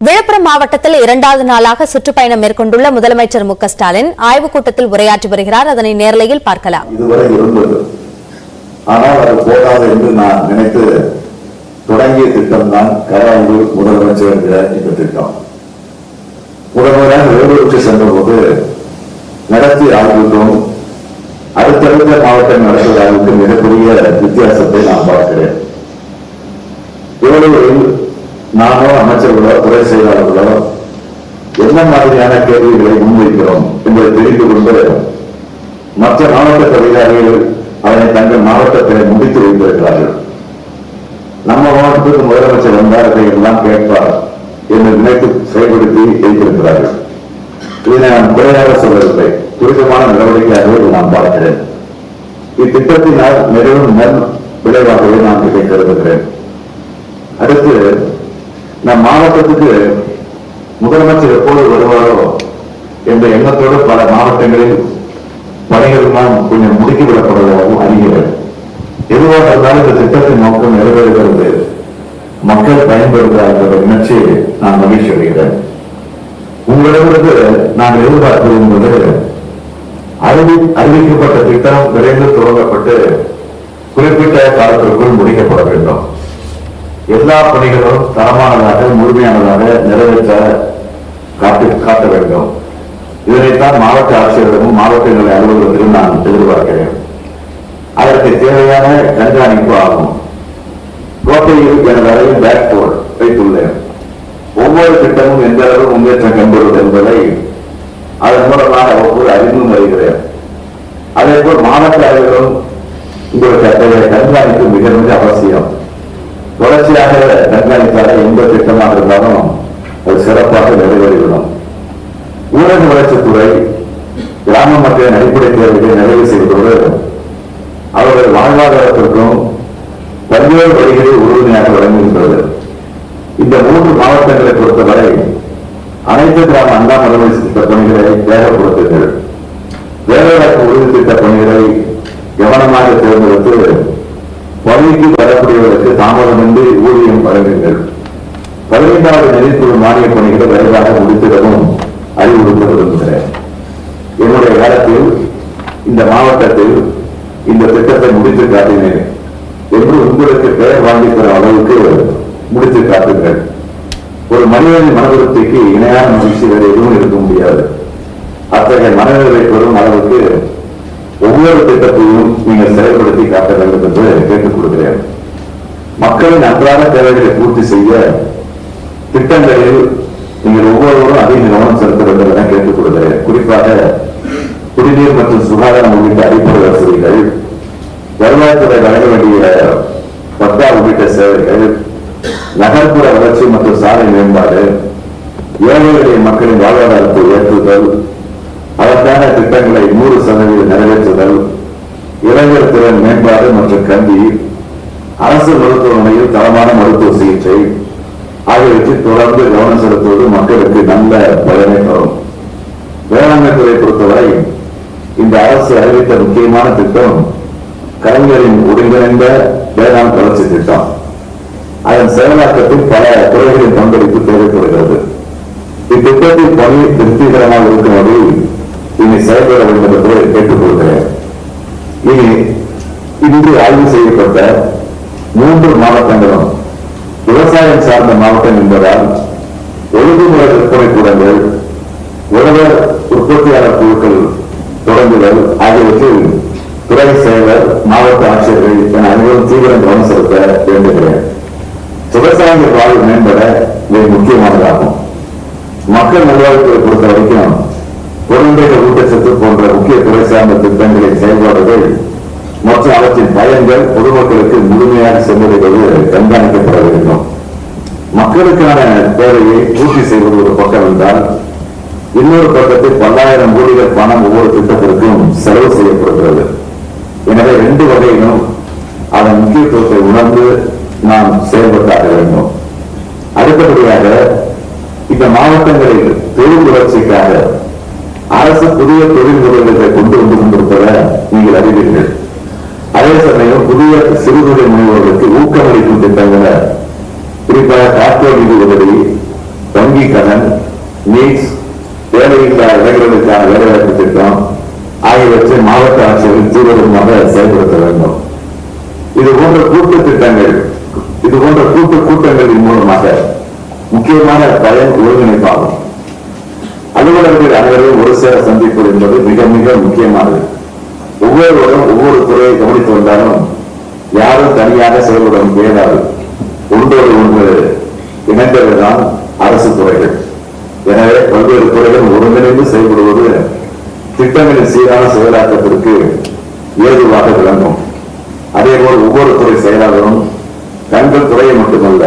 விழுப்புரம் மாவட்டத்தில் இரண்டாவது நாளாக சுற்றுப்பயணம் மேற்கொண்டுள்ள முதலமைச்சர் மு க ஸ்டாலின் ஆய்வுக் கூட்டத்தில் உரையாற்றி வருகிறார். அதனை நேரலையில் பார்க்கலாம். இதுவரை இருந்தது, ஆனால் அது போதாது என்று நான் நினைத்து தொடங்கிய திட்டம் தான் கராய்வு முதலமைச்சர் என்கிற இந்த திட்டம். முதல்வராக வேலூருக்கு சென்றபோது நடத்திய ஆய்வுக்கும் அடுத்தடுத்த மாவட்டம் நடத்திய ஆய்வுக்கும் மிகப்பெரிய வித்தியாசத்தை நான் பார்க்கிறேன். வேலூரில் நானோ அமைச்சர்களோ துறை செயலாளர்களோ என்ன மாதிரியான கேள்விகளை முன்வைக்கிறோம் என்பதை தெரிந்து கொண்டு மற்ற மாவட்ட அதிகாரிகள் அதனை தங்கள் மாவட்டத்தில் முடித்து வைத்திருக்கிறார்கள். நம்ம மாவட்டத்துக்கு முதலமைச்சர் வந்தார், அதை எல்லாம் கேட்பார் என்று நினைத்து செயல்படுத்தி வைத்திருக்கிறார்கள். இதை நான் குறையாக சொல்லவில்லை, துரிதமான நடவடிக்கையாக நான் பார்க்கிறேன். இத்திட்டத்தினால் மிகவும் நல் விளைவாகவே நான் இதை கருதுகிறேன். அடுத்து நம் மாவட்டத்துக்கு முதலமைச்சர் எப்போது வருவாரோ என்ற எண்ணத்தோடு பல மாவட்டங்களில் பணிகள் எல்லாம் கொஞ்சம் முடுக்கிவிடப்படுவதாகவும் அறிகிறேன். எதுவாக இருந்தாலும் இந்த திட்டத்தின் நோக்கம் நிறைவேறுகிறது, மக்கள் பயன்படுகிறார் என்ற உணர்ச்சி நான் மகிழ்ச்சி அடைகிறேன். உங்களிடமிருந்து நான் எதிர்பார்ப்பது என்பது அறிவிக்கப்பட்ட திட்டம் விரைந்து துவங்கப்பட்டு குறிப்பிட்ட காலத்திற்குள் முடிக்கப்பட வேண்டும். எல்லா பணிகளும் தரமானதாக முழுமையானதாக நிறைவேற்ற காட்ட வேண்டும். இதனைத்தான் மாவட்ட ஆட்சியரிடமும் மாவட்டங்களை அலுவலகத்திலும் நான் எதிர்பார்க்கிறேன். அதற்கு தேவையான கண்காணிப்பு ஆகும். கோட்டையில் எனது அறையில் பேக்போர்டு வைத்துள்ளேன். ஒவ்வொரு திட்டமும் எந்த அளவு முன்னேற்றம் கண்டுள்ளது என்பதை அதன் மூலமாக ஒவ்வொரு அறிந்தும் வருகிறேன். அதே போல் மாவட்ட அளவிலும் உங்களுக்கு அத்தகைய கண்காணிப்பு மிக மிக அவசியம். தொடர்ச்சியாக கண்காணித்தால எந்த திட்டமாக இருந்தாலும் அது சிறப்பாக நிறைவேறிவிடும். ஊரக வளர்ச்சித்துறை கிராம மக்களின் அடிப்படை தேவைகளை நிறைவு செய்வதோடு அவர்கள் வாழ்வாதாரத்திற்கும் பல்வேறு வழிகளை உறுதுணையாக வழங்குகின்றது. இந்த 3 மாவட்டங்களை பொறுத்தவரை அனைத்து கிராம அண்ணா முதலமைச்சர் திட்ட பணிகளை வேகப்படுத்துங்கள். வேலைவாய்ப்பு உறுதி திட்ட பணிகளை கவனமாக தேர்ந்தெடுத்து பணிக்கு வரக்கூடியவர்களுக்கு தாமதமின்றி ஊதியம் வழங்குங்கள். 15வது நிதிக்குழு மானிய பணிகளை விரைவாக முடித்திடவும் அறிவுறுத்த விரும்புகிறேன். என்னுடைய காலத்தில் இந்த மாவட்டத்தில் இந்த திட்டத்தை முடித்து காட்டினேன் என்று உங்களுக்கு பெயர் வாங்கிக்கிற அளவுக்கு முடித்து காட்டுங்கள். ஒரு மனிதனின் மனதிருப்திக்கு இணையான மகிழ்ச்சி வேறு எதுவும் இருக்க முடியாது. அத்தகைய மனநிலை பெறும் அளவுக்கு ஒவ்வொரு திட்டத்தையும் நீங்கள் செயல்படுத்தி காட்ட வேண்டும் என்று கேட்டுக் கொள்கிறேன். மக்களின் அன்றாட தேவைகளை பூர்த்தி செய்ய திட்டங்களில் நீங்கள் ஒவ்வொருவரும் அதிக கவனம் செலுத்த வேண்டும் என கேட்டுக் கொள்கிறேன். குறிப்பாக குடிநீர் மற்றும் சுகாதாரம் உள்ளிட்ட அடிப்படை வசதிகள், வருவாய்த்துறை வழங்க வேண்டிய பட்டா உள்ளிட்ட சேவைகள், நகர்ப்புற வளர்ச்சி மற்றும் சாலை மேம்பாடு, ஏழை எளிய மக்களின் வாழ்வாதாரத்தை உயர்த்துதல், அதற்கான திட்டங்களை 100% நிறைவேற்றுதல், இளைஞர் திறன் மேம்பாடு மற்றும் கல்வி, அரசு மருத்துவமனையில் தரமான மருத்துவ சிகிச்சை ஆகியவற்றில் தொடர்ந்து கவனம் செலுத்துவது மக்களுக்கு நல்ல பயனை தரும். வேளாண்மை துறை பொறுத்தவரை இந்த அரசு அறிவித்த முக்கியமான திட்டம் கலைஞரின் ஒருங்கிணைந்த வேளாண் வளர்ச்சி திட்டம். அதன் செயலாக்கத்தில் பல துறைகளின் பங்களிப்பு தேவைப்படுகிறது. இத்திட்டத்தின் பணி திருப்திகரமாக இருக்கும் வகையில் இனி செயல்பட வேண்டும் என்று கேட்டுக்கொள்கிறேன். இனி இன்று ஆய்வு செய்யப்பட்ட 3 மாவட்டங்களும் விவசாயம் சார்ந்த மாவட்டம் என்பதால் ஒழுங்குமுறை விற்பனை கூடங்கள், உழவர் உற்பத்தியாளர் குழுக்கள் தொடங்குதல் ஆகியவற்றில் துறை செயலர், மாவட்ட ஆட்சியர்கள் என அனைவரும் தீவிரம் கவனம் செலுத்த வேண்டுகிறேன். விவசாயிகள் வாழ்வு மேம்பட இது முக்கியமானதாகும். மக்கள் நல்வாழ்வுகளை பொறுத்த வரைக்கும் குழந்தைக ஊட்டச்சத்து போன்ற முக்கிய துறை சார்ந்த திட்டங்களின் செயல்பாடுகள் மற்றும் அவற்றின் பயன்கள் பொதுமக்களுக்கு முழுமையாக சென்றடைவது கண்காணிக்கப்பட வேண்டும். மக்களுக்கான தேவையை பூர்த்தி செய்வது ஒரு பக்கம் என்றால், இன்னொரு பக்கத்தில் 10,000 கோடிகள் பணம் ஒவ்வொரு திட்டத்திற்கும் செலவு செய்யப்படுகிறது. எனவே 2 வகையிலும் அதன் முக்கியத்துவத்தை உணர்ந்து நாம் செயல்பட்டாக வேண்டும். அடுத்தபடியாக இந்த மாவட்டங்களில் தொழில் வளர்ச்சிக்காக அரசு புதிய தொழில் முதலீடுகளை கொண்டு வந்து கொண்டிருப்பதை நீங்கள் அறிவீர்கள். அதே சமயம் புதிய சிறு தொழில் முனைவோர்களுக்கு ஊக்கமளிக்கும் திட்டங்களை குறிப்பாக காப்பீடு நிதி உதவி, வங்கி கடன், நீட்ஸ், வேலையில்லா இளைஞர்களுக்கான வேலைவாய்ப்பு திட்டம் ஆகியவற்றை மாவட்ட ஆட்சியர்கள் தீவிரமாக செயல்படுத்த வேண்டும். இது போன்ற கூட்டு திட்டங்கள், இது போன்ற கூட்டங்களின் மூலமாக முக்கியமான பயன் ஒருங்கிணைப்பாகும். அலுவலர்கள் அனைவரையும் ஒரு சேர சந்திப்பது என்பது மிக மிக முக்கியமானது. ஒவ்வொருவரும் ஒவ்வொரு துறையை கவனித்து வந்தாலும் யாரும் தனியாக செயல்பட முடியாது. ஒன்றோடு ஒன்று இணைந்தவைதான் அரசு துறைகள். எனவே பல்வேறு துறைகள் ஒருங்கிணைந்து செயல்படுவது திட்டங்களின் சீரான செயலாக்கத்திற்கு ஏதுவாக விளங்கும். அதேபோல் ஒவ்வொரு துறை செயலாளரும் தங்கள் துறையை மட்டுமல்ல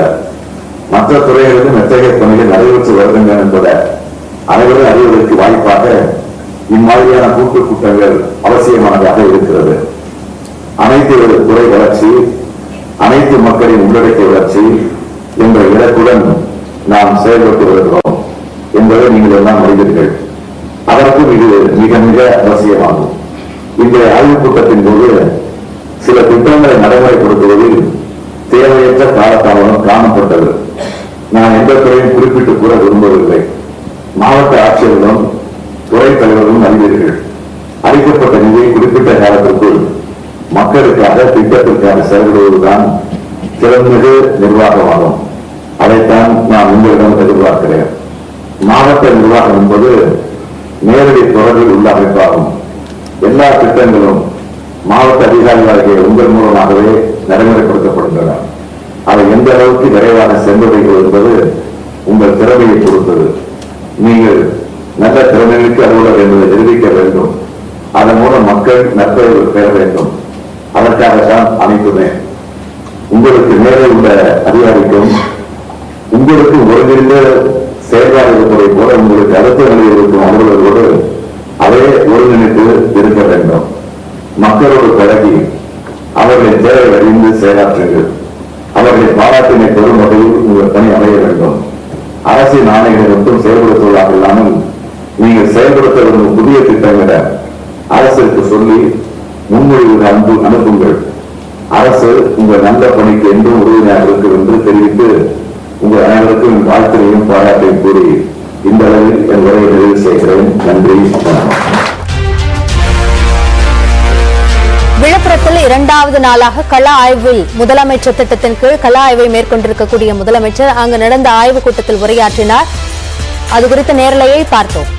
மற்ற துறைகளிலும் எத்தகைய பணிகள் நடைபெற்று வருகின்றன என்பதை அனைவரும் அறிவதற்கு வாய்ப்பாக இம்மாதிரியான கூட்டங்கள் அவசியமானதாக இருக்கிறது. அனைத்து துறை வளர்ச்சி, அனைத்து மக்களின் உள்ளடக்கிய வளர்ச்சி என்ற இலக்குடன் நாம் செயல்பட்டு வருகிறோம் என்பதை நீங்கள் எல்லாம் அறிவீர்கள். அதற்கும் இது மிக மிக அவசியமாகும். இன்றைய ஆய்வுக் கூட்டத்தின் போது சில திட்டங்களை நடைமுறைப்படுத்துவதில் தேவையற்ற காலதாமதம் காணப்பட்டது. நான் எந்த துறையும் குறிப்பிட்டு கூற விரும்பவில்லை. மாவட்ட ஆட்சியர்களும் துறை தலைவர்களும் அறிவீர்கள். அளிக்கப்பட்ட நிதியை குறிப்பிட்ட காலத்திற்குள் மக்களுக்காக திட்டத்திற்காக செயல்படுவதுதான் திறன்மிகு நிர்வாகமாகும். அதைத்தான் நான் உங்களிடம் எதிர்பார்க்கிறேன். மாவட்ட நிர்வாகம் என்பது நேரடி தொடர்பில் உள்ள அமைப்பாகும். எல்லா திட்டங்களும் மாவட்ட அதிகாரிகளாகிய உங்கள் மூலமாகவே நடைமுறைப்படுத்தப்படுகின்றன. அதை எந்த அளவுக்கு விரைவாக சென்றடைகிறது என்பது உங்கள் திறமையை பொறுத்தது. நீங்கள் நல்ல திறமைக்கு அலுவலர் என்பதை நிரூபிக்க வேண்டும். அதன் மூலம் மக்கள் நற்பெயர்கள் பெற வேண்டும். அதற்காகத்தான் அனைத்துமே. உங்களுக்கு மேலே உள்ள அதிகாரிக்கும் உங்களுக்கு ஒருங்கிணைந்த செயல்பாடு இருப்பதை போல உங்களுக்கு அடுத்த நிலையில் இருக்கும் அலுவலர்களோடு அதே ஒருங்கிணைத்து இருக்க வேண்டும். மக்களோடு பழகி அவர்களின் தேவை அறிந்து செயலாற்றுங்கள். அவர்களை பாராட்டினை பெறும் வகையில் உங்கள் பணி அமைய வேண்டும். அரசின் ஆணைகளை மட்டும் செயல்படுத்துவதாக இல்லாமல் நீங்கள் செயல்படுத்த விரும்பும் புதிய திட்டங்களை அரசிற்கு சொல்லி முன்மொழிவுகள் அனுப்புங்கள். அரசு உங்கள் நல்ல பணிக்கு என்றும் உறுதுணையாக இருக்கும் என்று தெரிவித்து உங்கள் அனைவருக்கும் வாழ்க்கையையும் பாராட்டையும் கூறி இந்த அளவில் என் உரையை நிறைவு செய்கிறேன். நன்றி, வணக்கம். விழுப்புரத்தில் 2வது நாளாக கள ஆய்வில் முதலமைச்சர் திட்டத்தின் கீழ் கள ஆய்வை மேற்கொண்டிருக்கக்கூடிய முதலமைச்சர் அங்கு நடந்த ஆய்வுக் கூட்டத்தில் உரையாற்றினார். அது குறித்த நேரலையை பார்த்தோம்.